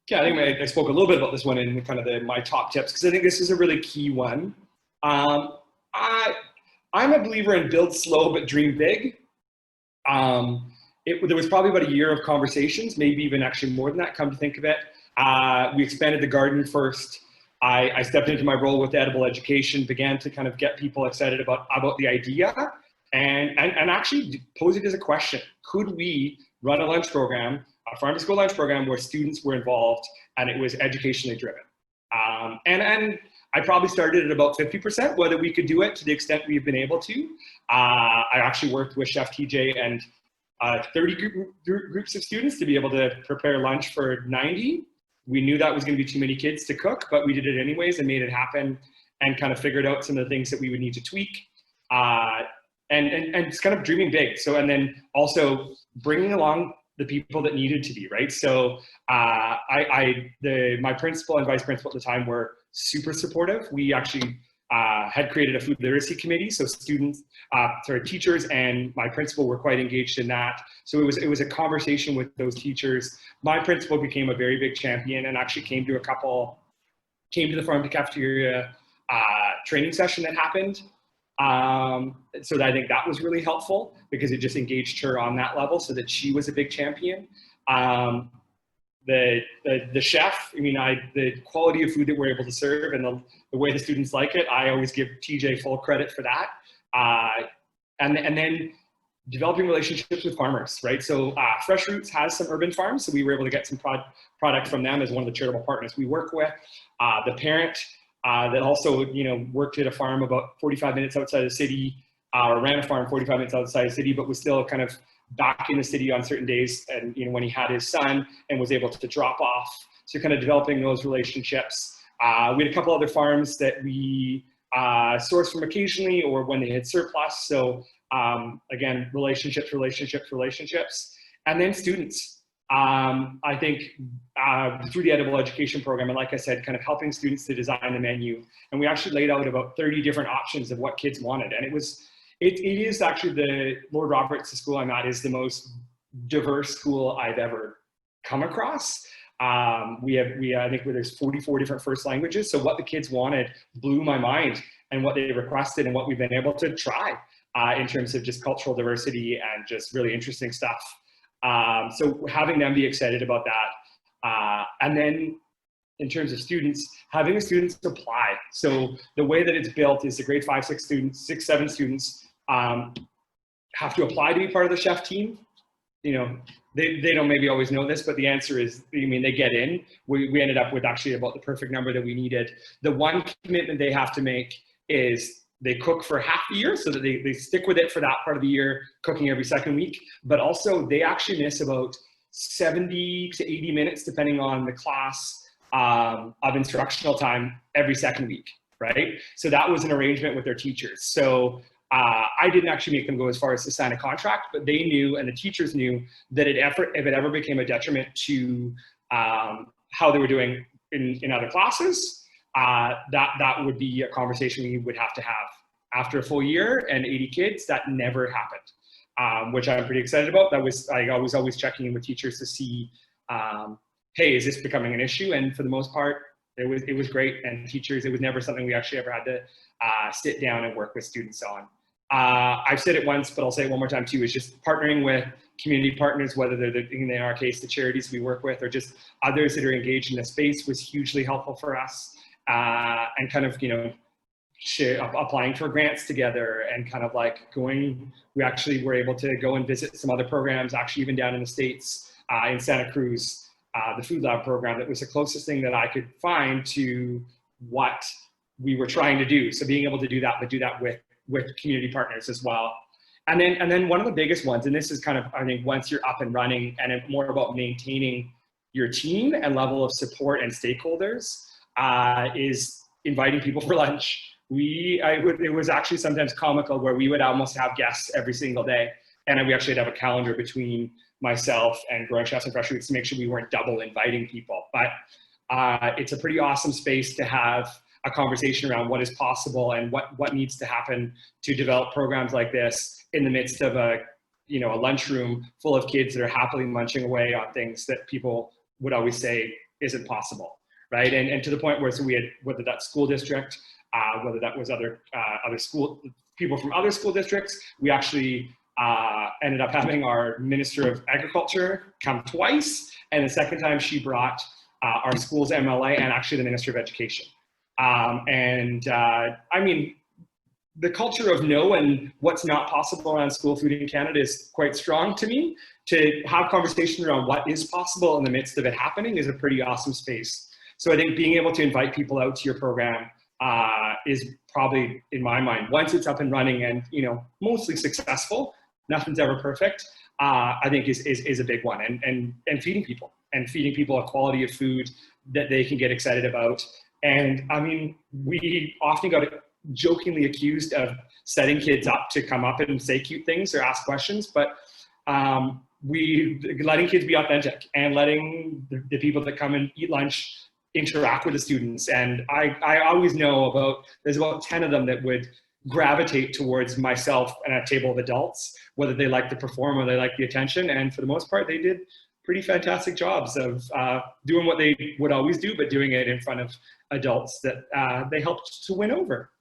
Yeah, I think I spoke a little bit about this one in kind of my top tips, because I think this is a really key one. Um, I, I'm a believer in build slow but dream big. There was probably about a year of conversations, maybe even actually more than that, come to think of it. We expanded the garden first. I stepped into my role with edible education, began to kind of get people excited about the idea, and actually pose it as a question. Could we run a lunch program, a farm to school lunch program, where students were involved and it was educationally driven? And I probably started at about 50%, whether we could do it to the extent we've been able to. I actually worked with Chef TJ and 30 groups of students to be able to prepare lunch for 90. We knew that was going to be too many kids to cook, but we did it anyways and made it happen, and kind of figured out some of the things that we would need to tweak, and just kind of dreaming big. So, and then also bringing along the people that needed to be, right? So my principal and vice principal at the time were super supportive. We actually had created a food literacy committee, so teachers and my principal were quite engaged in that. So it was a conversation with those teachers. My principal became a very big champion and actually came to the farm to cafeteria training session that happened. So I think that was really helpful because it just engaged her on that level, so that she was a big champion. The chef, the quality of food that we're able to serve and the way the students like it, I always give TJ full credit for that. And then developing relationships with farmers, right? So Fresh Roots has some urban farms, so we were able to get some product from them as one of the charitable partners we work with. The parent that also, worked at a farm about 45 minutes outside the city, or ran a farm 45 minutes outside the city, but was still kind of back in the city on certain days, and when he had his son, and was able to drop off. So kind of developing those relationships. We had a couple other farms that we sourced from occasionally, or when they had surplus. So again, relationships. And then students. I think through the edible education program, and like I said, kind of helping students to design the menu. And we actually laid out about 30 different options of what kids wanted. And it is actually the Lord Roberts, the school I'm at, is the most diverse school I've ever come across. I think there's 44 different first languages. So what the kids wanted blew my mind, and what they requested and what we've been able to try in terms of just cultural diversity and just really interesting stuff. So having them be excited about that. And then in terms of students, having the students apply. So the way that it's built is the grade 5, 6 students, 6, 7 students have to apply to be part of the chef team. They don't maybe always know this, but the answer is, they get in. We ended up with actually about the perfect number that we needed. The one commitment they have to make is they cook for half the year, so that they stick with it for that part of the year, cooking every second week. But also they actually miss about 70 to 80 minutes, depending on the class, of instructional time every second week, right? So that was an arrangement with their teachers. So I didn't actually make them go as far as to sign a contract, but they knew, and the teachers knew, that if it ever became a detriment to how they were doing in other classes, that would be a conversation we would have to have. After a full year and 80 kids, that never happened, which I'm pretty excited about. I was always checking in with teachers to see, hey, is this becoming an issue? And for the most part, it was great. And teachers, it was never something we actually ever had to sit down and work with students on. I've said it once, but I'll say it one more time too, is just partnering with community partners, whether they're, in our case, the charities we work with, or just others that are engaged in the space, was hugely helpful for us. And kind of, applying for grants together, and kind of like we actually were able to go and visit some other programs, actually even down in the States, in Santa Cruz, the Food Lab program. That was the closest thing that I could find to what we were trying to do. So being able to do that, but do that with community partners as well. And then one of the biggest ones, and this is kind of, I think, once you're up and running, and it's more about maintaining your team and level of support and stakeholders, is inviting people for lunch. It was actually sometimes comical where we would almost have guests every single day. And we actually have a calendar between myself and Growing Chefs and Fresh Roots to make sure we weren't double inviting people. But it's a pretty awesome space to have a conversation around what is possible and what needs to happen to develop programs like this in the midst of a lunchroom full of kids that are happily munching away on things that people would always say isn't possible, right? And to the point where, so we had, whether that's school district, whether that was other school people from other school districts, we actually ended up having our Minister of Agriculture come twice, and the second time she brought our school's MLA and actually the Minister of Education. I mean, the culture of no and what's not possible around school food in Canada is quite strong to me. To have conversation around what is possible in the midst of it happening is a pretty awesome space. So I think being able to invite people out to your program is probably, in my mind, once it's up and running and, you know, mostly successful, nothing's ever perfect, I think is a big one. And feeding people a quality of food that they can get excited about. And I mean, we often got jokingly accused of setting kids up to come up and say cute things or ask questions, but letting kids be authentic and letting the people that come and eat lunch interact with the students. And I always know there's about 10 of them that would gravitate towards myself and a table of adults, whether they like to perform or they like the attention. And for the most part, they did pretty fantastic jobs of doing what they would always do, but doing it in front of adults that they helped to win over.